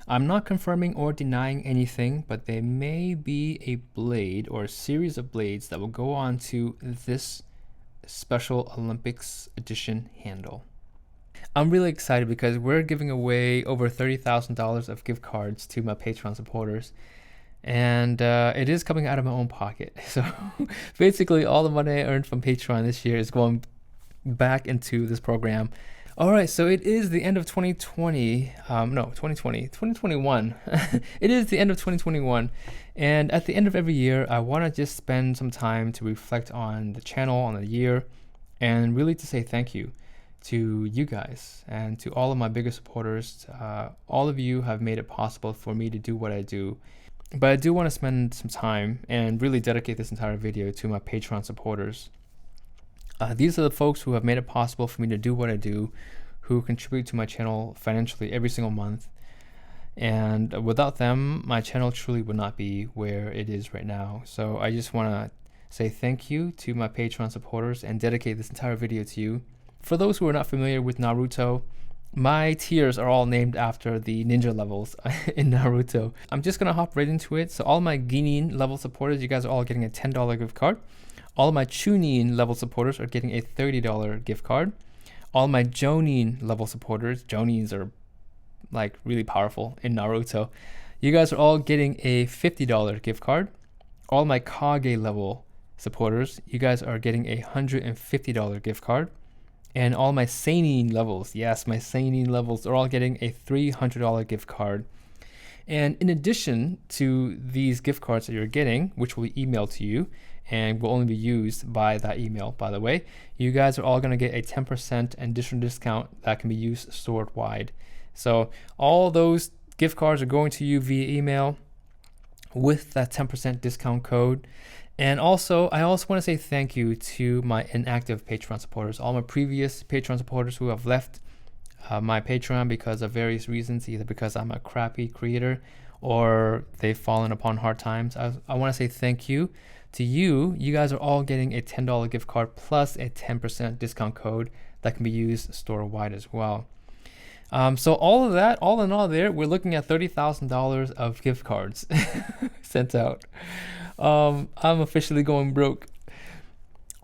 I'm not confirming or denying anything, but there may be a blade or a series of blades that will go on to this Special Olympics edition handle. I'm really excited because we're giving away over $30,000 of gift cards to my Patreon supporters. And it is coming out of my own pocket. So basically all the money I earned from Patreon this year is going back into this program. All right, so it is the end of 2020. 2021. It is the end of 2021. And at the end of every year, I want to just spend some time to reflect on the channel, on the year, and really to say thank you to you guys and to all of my bigger supporters. All of you have made it possible for me to do what I do. But I do want to spend some time and really dedicate this entire video to my Patreon supporters. These are the folks who have made it possible for me to do what I do, who contribute to my channel financially every single month. And without them, my channel truly would not be where it is right now. So I just want to say thank you to my Patreon supporters and dedicate this entire video to you. For those who are not familiar with Naruto, my tiers are all named after the ninja levels in Naruto. I'm just going to hop right into it. So all my Genin level supporters, you guys are all getting a $10 gift card. All of my Chunin level supporters are getting a $30 gift card. All my Jonin level supporters, Jonins are like really powerful in Naruto. You guys are all getting a $50 gift card. All my Kage level supporters, you guys are getting a $150 gift card. And all my Seinin levels, yes, my Seinin levels are all getting a $300 gift card. And in addition to these gift cards that you're getting, which will be emailed to you and will only be used by that email, by the way, you guys are all going to get a 10% additional discount that can be used store-wide. So all those gift cards are going to you via email with that 10% discount code. And also, I also want to say thank you to my inactive Patreon supporters, all my previous Patreon supporters who have left my Patreon because of various reasons, either because I'm a crappy creator or they've fallen upon hard times. I want to say thank you to you. You guys are all getting a $10 gift card plus a 10% discount code that can be used store-wide as well. So all of that, all in all there, we're looking at $30,000 of gift cards sent out. I'm officially going broke.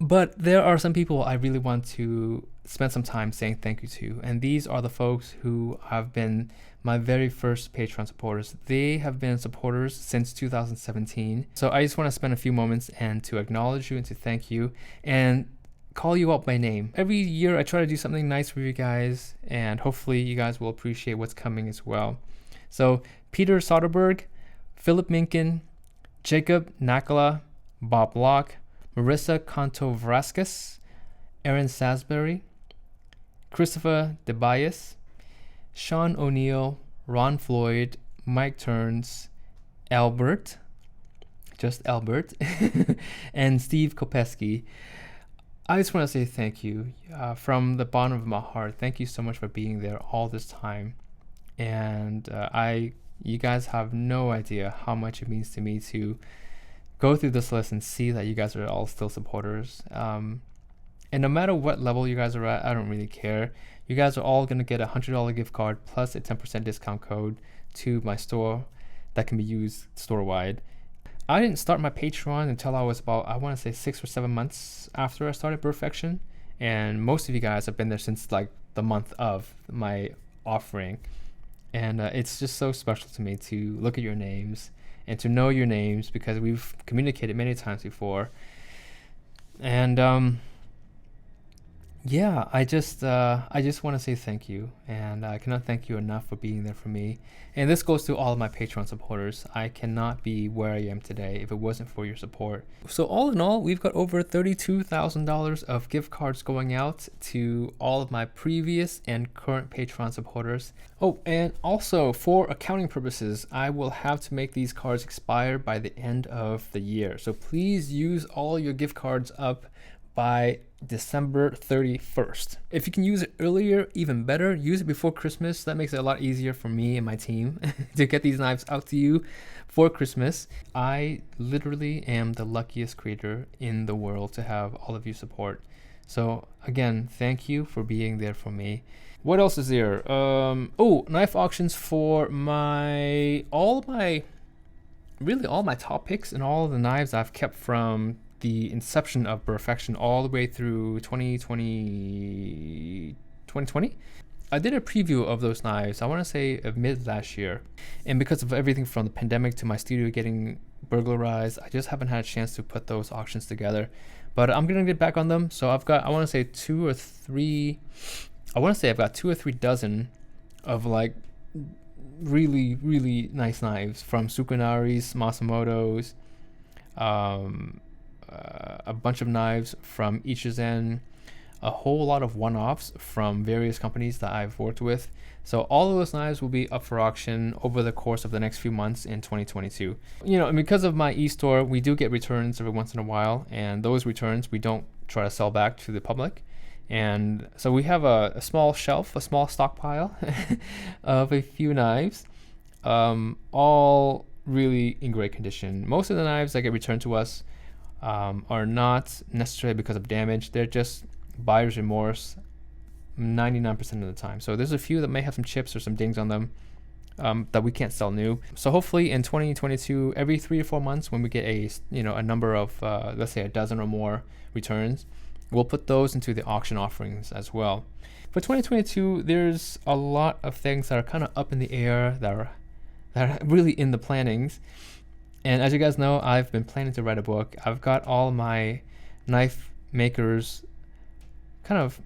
But there are some people I really want to spend some time saying thank you to. And these are the folks who have been my very first Patreon supporters. They have been supporters since 2017. So I just want to spend a few moments and to acknowledge you and to thank you and call you out by name. Every year I try to do something nice for you guys, and hopefully you guys will appreciate what's coming as well. So Peter Soderberg, Philip Minkin, Jacob Nakala, Bob Locke, Marissa Contovraskis, Aaron Sasbury, Christopher DeBias, Sean O'Neill, Ron Floyd, Mike Turns, Albert, just Albert, and Steve Kopeski. I just want to say thank you from the bottom of my heart. Thank you so much for being there all this time. And you guys have no idea how much it means to me to go through this list and see that you guys are all still supporters. And no matter what level you guys are at, I don't really care. You guys are all going to get a $100 gift card plus a 10% discount code to my store that can be used store-wide. I didn't start my Patreon until I was about, I want to say 6 or 7 months after I started Burrfection. And most of you guys have been there since like the month of my offering. And it's just so special to me to look at your names and to know your names because we've communicated many times before. And yeah, I just want to say thank you, and I cannot thank you enough for being there for me. And this goes to all of my Patreon supporters. I cannot be where I am today if it wasn't for your support. So all in all, we've got over $32,000 of gift cards going out to all of my previous and current Patreon supporters. Oh, and also for accounting purposes, I will have to make these cards expire by the end of the year. So please use all your gift cards up by December 31st. If you can use it earlier, even better. Use it before Christmas. That makes it a lot easier for me and my team to get these knives out to you for Christmas. I literally am the luckiest creator in the world to have all of you support. So again, thank you for being there for me. What else is there? Oh, knife auctions for really all my top picks and all of the knives I've kept from the inception of Burrfection all the way through 2020. I did a preview of those knives, I want to say mid last year. And because of everything from the pandemic to my studio getting burglarized, I just haven't had a chance to put those auctions together. But I'm going to get back on them. So I've got, I want to say I've got 2 or 3 dozen of like really, really nice knives from Sukunari's, Masamoto's, a bunch of knives from Ichizen, a whole lot of one-offs from various companies that I've worked with. So all of those knives will be up for auction over the course of the next few months in 2022. And because of my e-store, we do get returns every once in a while, and those returns we don't try to sell back to the public. And so we have a small shelf, a small stockpile of a few knives, all really in great condition. Most of the knives that get returned to us are not necessarily because of damage. They're just buyer's remorse 99% of the time. So there's a few that may have some chips or some dings on them that we can't sell new. So hopefully in 2022, every 3 to 4 months, when we get a number of let's say a dozen or more returns, we'll put those into the auction offerings as well. For 2022, there's a lot of things that are kind of up in the air that are really in the plannings. And as you guys know, I've been planning to write a book. I've got all my knife makers kind of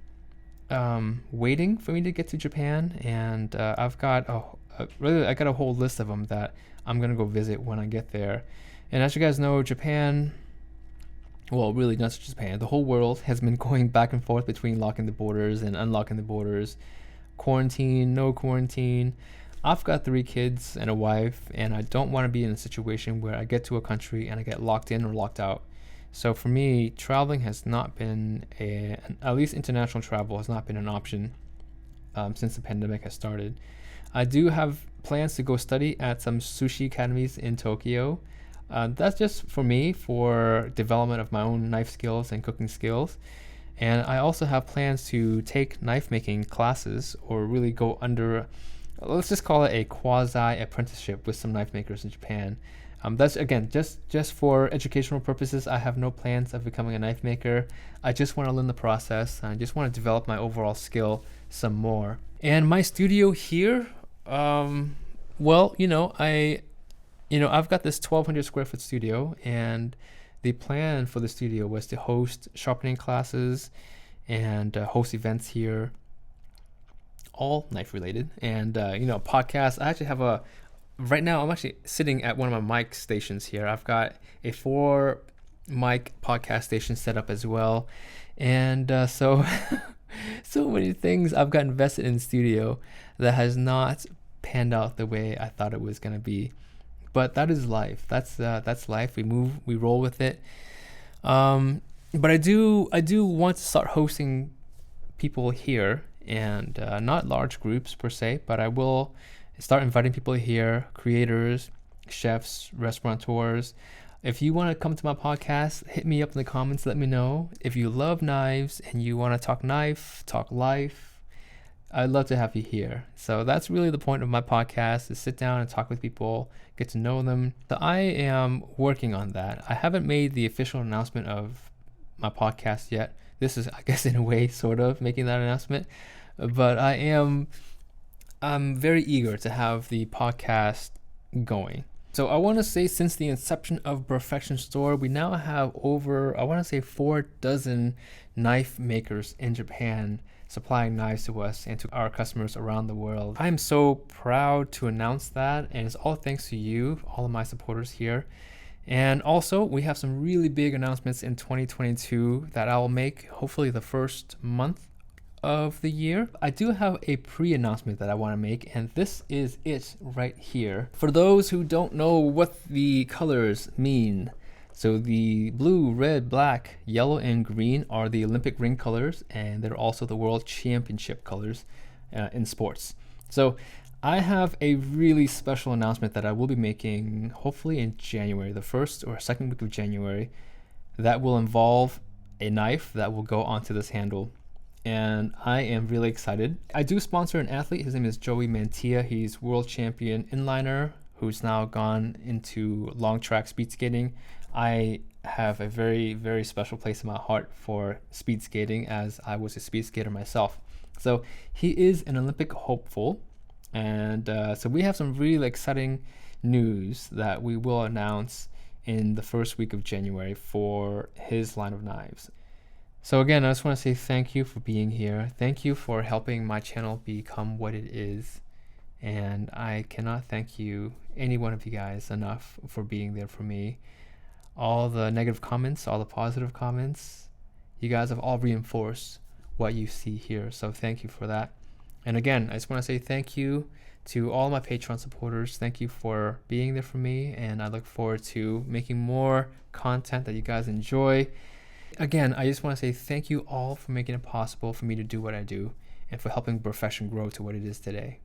waiting for me to get to Japan, and I've got I got a whole list of them that I'm gonna go visit when I get there. And as you guys know, Japan, well, really not just Japan, the whole world has been going back and forth between locking the borders and unlocking the borders, quarantine, no quarantine. I've got 3 kids and a wife, and I don't want to be in a situation where I get to a country and I get locked in or locked out. So for me, traveling has not been at least international travel has not been an option since the pandemic has started. I do have plans to go study at some sushi academies in Tokyo. That's just for me, for development of my own knife skills and cooking skills. And I also have plans to take knife making classes, or really go under, let's just call it a quasi apprenticeship with some knife makers in Japan. That's again just for educational purposes. I have no plans of becoming a knife maker. I just want to learn the process. I just want to develop my overall skill some more. And my studio here, I've got this 1,200 square foot studio, and the plan for the studio was to host sharpening classes and host events here, all knife related, and podcasts. I actually have right now I'm actually sitting at one of my mic stations here. I've got a 4 mic podcast station set up as well, and so so many things I've got invested in the studio that has not panned out the way I thought it was going to be. But that is life. That's life. We roll with it. But I do want to start hosting people here, and not large groups per se, but I will start inviting people here, creators, chefs, restaurateurs. If you want to come to my podcast, hit me up in the comments. Let me know. If you love knives and you want to talk knife, talk life, I'd love to have you here. So that's really the point of my podcast, is sit down and talk with people, get to know them. So I am working on that. I haven't made the official announcement of my podcast yet. This is, I guess, in a way, sort of making that announcement. But I'm very eager to have the podcast going. So I want to say, since the inception of Burrfection Store, we now have over, I want to say, 4 dozen knife makers in Japan supplying knives to us and to our customers around the world. I'm so proud to announce that, and it's all thanks to you, all of my supporters here. And also, we have some really big announcements in 2022 that I'll make hopefully the first month of the year. I do have a pre-announcement that I want to make, and this is it right here. For those who don't know what the colors mean, so the blue, red, black, yellow, and green are the Olympic ring colors, and they're also the World Championship colors in sports. So I have a really special announcement that I will be making hopefully in January, the 1st or 2nd week of January, that will involve a knife that will go onto this handle. and I am really excited. I do sponsor an athlete. His name is Joey Mantia. He's world champion inliner who's now gone into long track speed skating. I have a very, very special place in my heart for speed skating, as I was a speed skater myself. So he is an Olympic hopeful, and so we have some really exciting news that we will announce in the first week of January for his line of knives. So again, I just want to say thank you for being here. Thank you for helping my channel become what it is. And I cannot thank you, any one of you guys, enough for being there for me. All the negative comments, all the positive comments, you guys have all reinforced what you see here. So thank you for that. And again, I just want to say thank you to all my Patreon supporters. Thank you for being there for me, and I look forward to making more content that you guys enjoy. Again, I just want to say thank you all for making it possible for me to do what I do and for helping Burrfection grow to what it is today.